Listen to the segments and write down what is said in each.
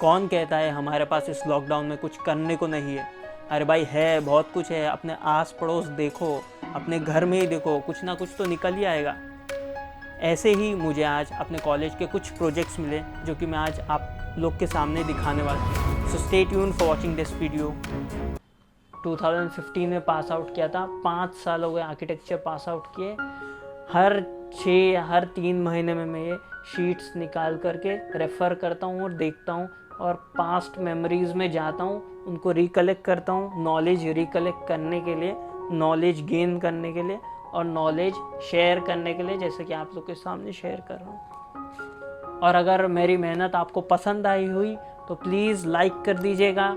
कौन कहता है हमारे पास इस लॉकडाउन में कुछ करने को नहीं है? अरे भाई है, बहुत कुछ है। अपने आस पड़ोस देखो, अपने घर में ही देखो, कुछ ना कुछ तो निकल ही आएगा। ऐसे ही मुझे आज अपने कॉलेज के कुछ प्रोजेक्ट्स मिले जो कि मैं आज आप लोग के सामने दिखाने वाला हूँ। So stay tune for watching this video. 2015 में पास आउट किया था, 5 साल हो गए आर्किटेक्चर पास आउट किए। हर 3 महीने में मैं ये शीट्स निकाल करके रेफ़र करता हूँ और देखता हूँ और पास्ट मेमोरीज़ में जाता हूँ, उनको रिकलेक्ट करता हूँ, नॉलेज रिकलेक्ट करने के लिए, नॉलेज गेन करने के लिए और नॉलेज शेयर करने के लिए, जैसे कि आप लोग के सामने शेयर कर रहा हूँ। और अगर मेरी मेहनत आपको पसंद आई हुई तो प्लीज़ लाइक कर दीजिएगा।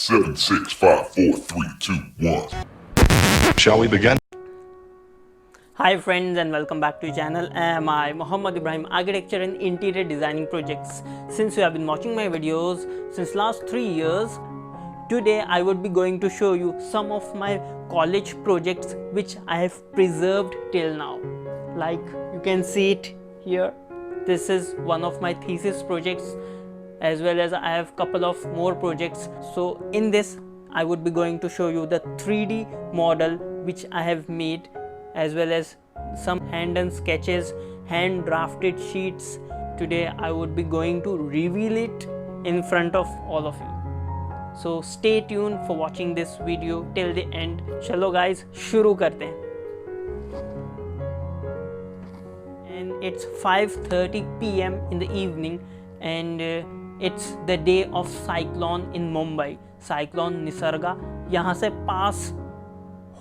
Seven, 6, 5, 4, 3, 2, 1. Shall we begin? Hi friends and welcome back to the channel. I am Muhammad Ibrahim, Architecture and Interior Designing Projects. Since you have been watching my videos since last 3 years, today I would be going to show you some of my college projects which I have preserved till now. Like you can see it here. This is one of my thesis projects, as well as I have couple of more projects. So in this I would be going to show you the 3D model which I have made, as well as some hand and sketches, hand drafted sheets. Today I would be going to reveal it in front of all of you. So stay tuned for watching this video till the end. चलो guys, शुरू करते हैं. And it's 5:30 PM in the evening and it's the day of cyclone in Mumbai. Cyclone Nisarga यहाँ से पास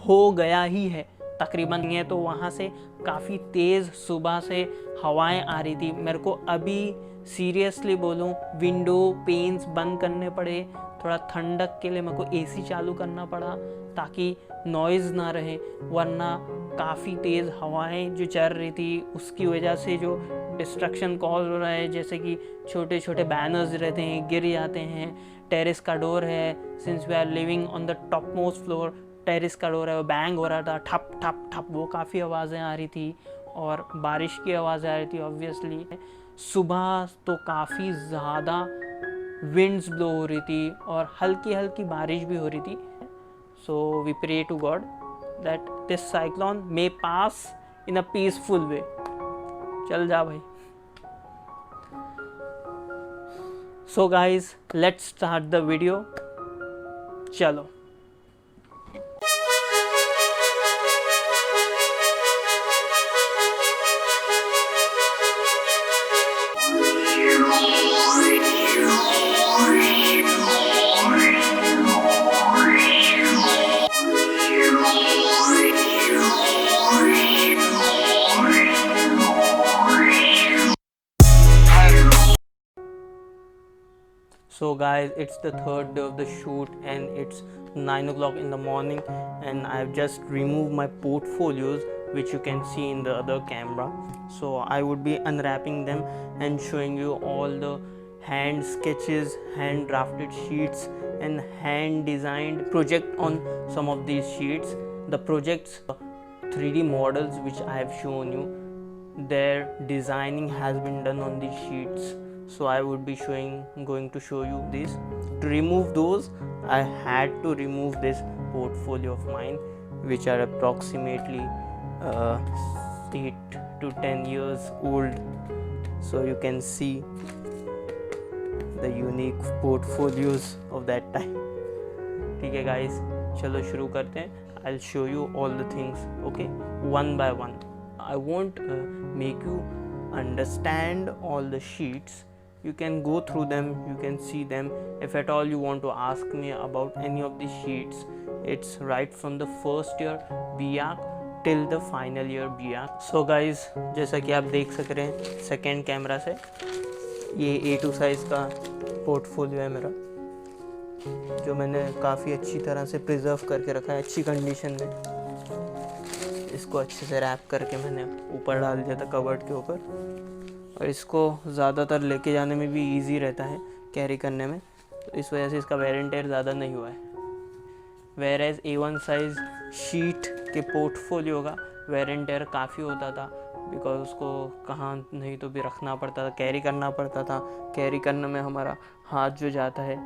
हो गया ही है तकरीबन है, तो वहाँ से काफ़ी तेज़ सुबह से हवाएं आ रही थी। मेरे को अभी सीरियसली बोलूँ, विंडो पेन्स बंद करने पड़े, थोड़ा ठंडक के लिए मेरे को एसी चालू करना पड़ा ताकि नॉइज़ ना रहे, वरना काफ़ी तेज़ हवाएं जो चल रही थी उसकी वजह से जो डिस्ट्रक्शन कॉज हो रहा है, जैसे कि छोटे छोटे बैनर्स रहते हैं गिर जाते हैं। टेरेस का डोर है, since we are living on the top most floor, terrace का डोर है, वो बैंग हो रहा था, ठप ठप ठप, वो काफ़ी आवाज़ें आ रही थी और बारिश की आवाज़ें आ रही थी ऑब्वियसली। सुबह तो काफ़ी ज़्यादा विंड्स ब्लो हो रही थी और हल्की हल्की बारिश भी हो रही थी। So we pray to God that this cyclone may pass in a peaceful way. चल जा भाई। So guys, let's start the video. चलो। So guys, it's the third day of the shoot and it's 9 o'clock in the morning and I've just removed my portfolios which you can see in the other camera. So I would be unwrapping them and showing you all the hand sketches, hand drafted sheets and hand designed project on some of these sheets. The projects 3D models which I have shown you, their designing has been done on these sheets. So I would be going to show you this. To remove those, I had to remove this portfolio of mine, which are approximately 8 to 10 years old. So you can see the unique portfolios of that time. ठीक है guys, चलो शुरू करते हैं. I'll show you all the things, okay, one by one. I won't make you understand all the sheets. You can go through them, you can see them. If at all you want to ask me about any of the sheets, it's right from the first year BArch till the final year BArch. So guys, जैसा कि आप देख सक रहे हैं second camera से, ये A2 size का पोर्टफोलियो है मेरा, जो मैंने काफ़ी अच्छी तरह से प्रिजर्व करके रखा है, अच्छी कंडीशन में। इसको अच्छे से रैप करके मैंने ऊपर डाल दिया था कवर्ड के ऊपर, और इसको ज़्यादातर लेके जाने में भी इजी रहता है, कैरी करने में, तो इस वजह से इसका वेयर एंड टेयर ज़्यादा नहीं हुआ है। Wear as A1 size sheet इसके पोर्टफोलियो का वेयर एंड टेयर काफ़ी होता था, बिकॉज उसको कहाँ नहीं तो भी रखना पड़ता था, कैरी करना पड़ता था। कैरी करने में हमारा हाथ जो जाता है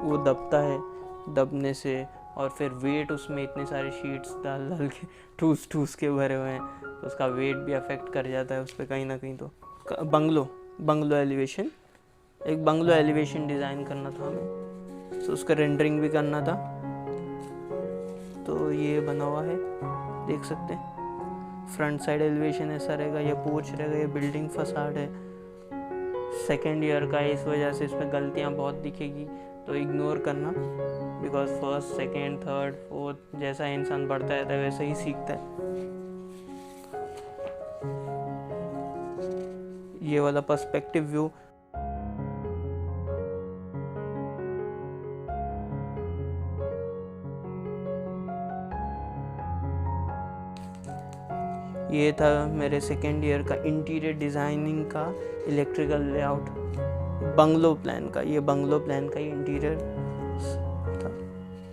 वो दबता है, दबने से और फिर वेट उसमें इतने सारे शीट्स डाल डाल के ठूस के भरे हुए हैं, तो उसका वेट भी अफेक्ट कर जाता है उस पर कहीं ना कहीं। तो बंगलो एलिवेशन, एक बंगलो एलिवेशन डिज़ाइन करना था हमें, तो उसका रेंडरिंग भी करना था। तो ये बना हुआ है, देख सकते हैं। फ्रंट साइड एलिवेशन ऐसा रहेगा, ये पोर्च रहेगा, ये बिल्डिंग फसाड है। सेकेंड ईयर का है, इस वजह से इसमें गलतियाँ बहुत दिखेगी, तो इग्नोर करना, because first second third fourth जैसा इंसान बढ़ता रहता है वैसे ही सीखता है। ये वाला पर्सपेक्टिव व्यू, ये था मेरे सेकेंड ईयर का इंटीरियर डिज़ाइनिंग का इलेक्ट्रिकल लेआउट बंगलो प्लान का। ये बंगलो प्लान का ही इंटीरियर था।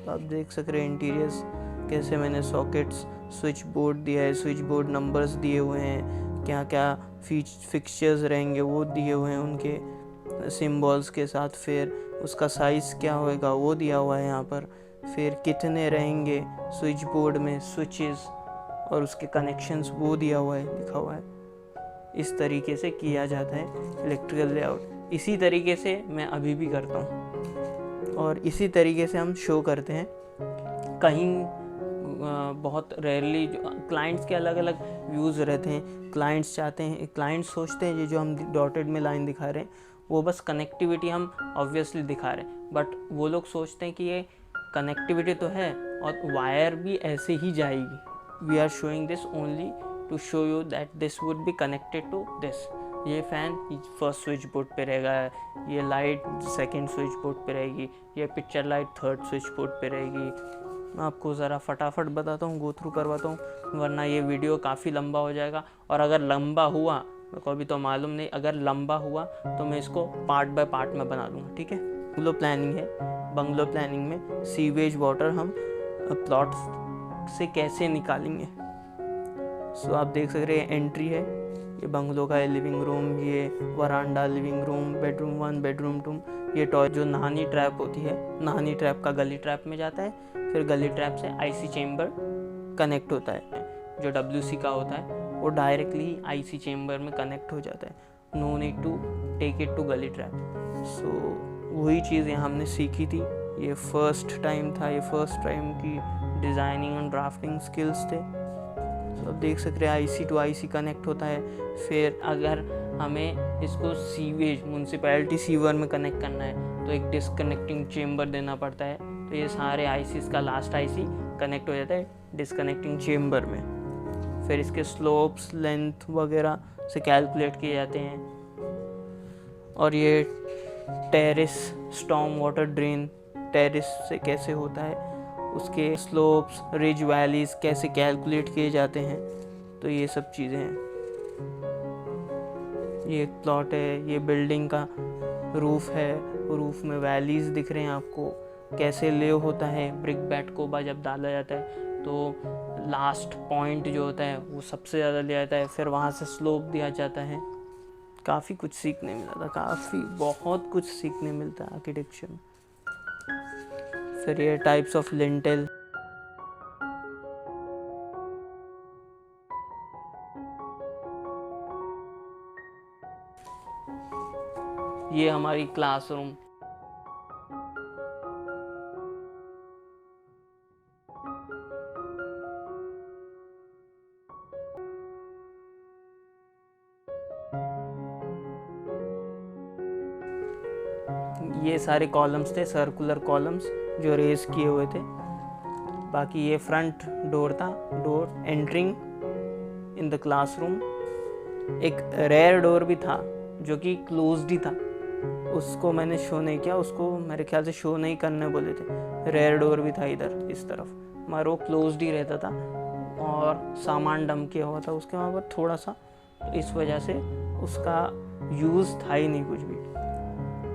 तो आप देख सक रहे हैं इंटीरियर्स कैसे मैंने सॉकेट्स, स्विच बोर्ड दिया है, स्विच बोर्ड नंबर्स दिए हुए हैं, क्या क्या फिक्सचर्स रहेंगे वो दिए हुए हैं उनके सिम्बॉल्स के साथ, फिर उसका साइज़ क्या होएगा वो दिया हुआ है यहाँ पर, फिर कितने रहेंगे स्विच बोर्ड में स्विचेस और उसके कनेक्शंस वो दिया हुआ है, लिखा हुआ है। इस तरीके से किया जाता है इलेक्ट्रिकल लेआउट। इसी तरीके से मैं अभी भी करता हूँ और इसी तरीके से हम शो करते हैं। कहीं बहुत रेयरली क्लाइंट्स के अलग अलग व्यूज़ रहते हैं। क्लाइंट्स चाहते हैं, क्लाइंट्स सोचते हैं ये जो हम डॉटेड में लाइन दिखा रहे हैं वो बस कनेक्टिविटी हम ऑब्वियसली दिखा रहे हैं, बट वो लोग सोचते हैं कि ये कनेक्टिविटी तो है और वायर भी ऐसे ही जाएगी। We are showing this only to show you that this would be connected to this. ये फ़ैन फर्स्ट स्विच बोर्ड पे रहेगा, ये लाइट सेकंड स्विच बोर्ड पे रहेगी, ये picture light third switch board पे रहेगी। मैं आपको ज़रा फटाफट बताता हूँ, गो थ्रू करवाता हूँ, वरना ये वीडियो काफ़ी लंबा हो जाएगा। और अगर लंबा हुआ, मेरे को अभी तो मालूम नहीं, अगर लंबा हुआ तो मैं इसको पार्ट बाय पार्ट में बना दूँगा, ठीक है। बंगलो प्लानिंग है, बंगलो प्लानिंग में सीवेज वाटर हम प्लॉट से कैसे निकालेंगे। सो आप देख सक रहे हैं एंट्री है, ये बंगलो का है लिविंग रूम, ये वरांडा, लिविंग रूम, बेडरूम 1, बेडरूम 2, ये टॉयलेट। जो नहानी ट्रैप होती है, नहानी ट्रैप का गली ट्रैप में जाता है, फिर गली ट्रैप से आईसी चेम्बर कनेक्ट होता है। जो WC का होता है वो डायरेक्टली आईसी चेम्बर में कनेक्ट हो जाता है, no need to take it to gully trap. So वही चीज़ यहाँ हमने सीखी थी, ये फर्स्ट टाइम था, ये फर्स्ट टाइम की डिज़ाइनिंग एंड ड्राफ्टिंग स्किल्स थे। तो आप देख सकते हैं आईसी टू आईसी कनेक्ट होता है। फिर अगर हमें इसको सीवेज म्यूनसिपैलिटी सीवर में कनेक्ट करना है तो एक डिस्कनेक्टिंग चेम्बर देना पड़ता है। तो ये सारे आईसीज का लास्ट आईसी कनेक्ट हो जाता है डिस्कनेक्टिंग चेम्बर में। फिर इसके स्लोप्स, लेंथ वगैरह से कैलकुलेट किए जाते हैं। और ये terrace storm water drain terrace से कैसे होता है, उसके स्लोप्स, रिज, वैलीज कैसे कैलकुलेट किए जाते हैं, तो ये सब चीज़ें हैं। ये एक प्लॉट है, ये बिल्डिंग का रूफ है, रूफ में वैलीज दिख रहे हैं आपको, कैसे ले होता है। ब्रिक बैट को जब डाला जाता है तो लास्ट पॉइंट जो होता है वो सबसे ज़्यादा लिया जाता है, फिर वहाँ से स्लोप दिया जाता है। काफ़ी कुछ सीखने मिला था, बहुत कुछ सीखने मिलता है आर्किटेक्चर में। फिर ये टाइप्स ऑफ लिंटेल, ये हमारी क्लासरूम, ये सारे कॉलम्स थे, सर्कुलर कॉलम्स जो रेस किए हुए थे। बाकी ये फ्रंट डोर था, door entering in the classroom. एक रेयर डोर भी था जो कि क्लोज्ड ही था, उसको मैंने शो नहीं किया, उसको मेरे ख्याल से शो नहीं करने बोले थे। रेयर डोर भी था इधर इस तरफ, मगर वो क्लोज्ड ही रहता था और सामान डंप किया हुआ था उसके वहाँ पर थोड़ा सा, तो इस वजह से उसका यूज़ था ही नहीं कुछ भी,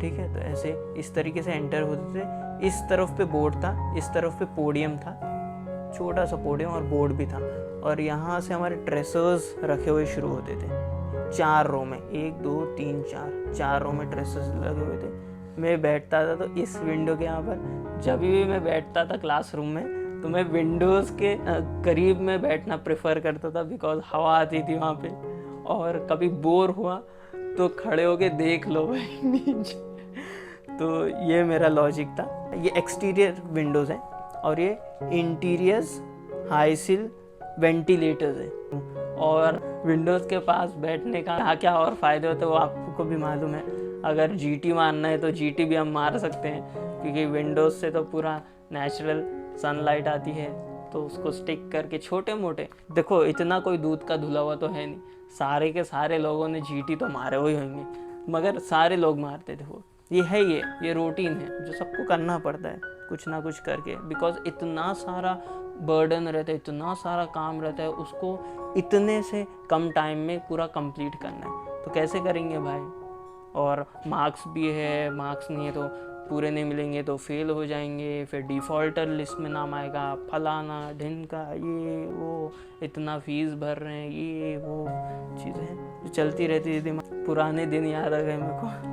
ठीक है। तो ऐसे इस तरीके से एंटर होते थे। इस तरफ पे बोर्ड था, इस तरफ पे पोडियम था, छोटा सा पोडियम और बोर्ड भी था, और यहाँ से हमारे ड्रेसर्स रखे हुए शुरू होते थे 4 रो में, 1 2 3 4 रो में ड्रेसर्स लगे हुए थे। मैं बैठता था तो इस विंडो के यहाँ पर जब भी मैं बैठता था क्लासरूम में, तो मैं विंडोज़ के करीब में बैठना प्रेफर करता था, बिकॉज हवा आती थी वहाँ पे। और कभी बोर हुआ तो खड़े होके देख लो भाई नीचे। तो ये मेरा लॉजिक था। ये एक्सटीरियर विंडोज़ हैं और ये इंटीरियर्स हाई सिल वेंटिलेटर्स हैं। और विंडोज़ के पास बैठने का क्या क्या और फ़ायदे होते हैं वो आपको भी मालूम है। अगर जीटी मारना है तो जीटी भी हम मार सकते हैं, क्योंकि विंडोज़ से तो पूरा नेचुरल सनलाइट आती है, तो उसको स्टिक करके छोटे मोटे, देखो इतना कोई दूध का धुला हुआ तो है नहीं, सारे के सारे लोगों ने जीटी तो मारे हुए होंगे, मगर सारे लोग मारते थे वो। ये है, ये रूटीन है जो सबको करना पड़ता है कुछ ना कुछ करके, बिकॉज इतना सारा बर्डन रहता है, इतना सारा काम रहता है, उसको इतने से कम टाइम में पूरा कंप्लीट करना है, तो कैसे करेंगे भाई। और मार्क्स भी है, मार्क्स नहीं है तो पूरे नहीं मिलेंगे तो फेल हो जाएंगे, फिर डिफ़ॉल्टर लिस्ट में नाम आएगा, फलाना ढिनका, ये वो, इतना फीस भर रहे हैं, ये वो चीज़ें जो चलती रहती थी। पुराने दिन याद आ गए मेरे को।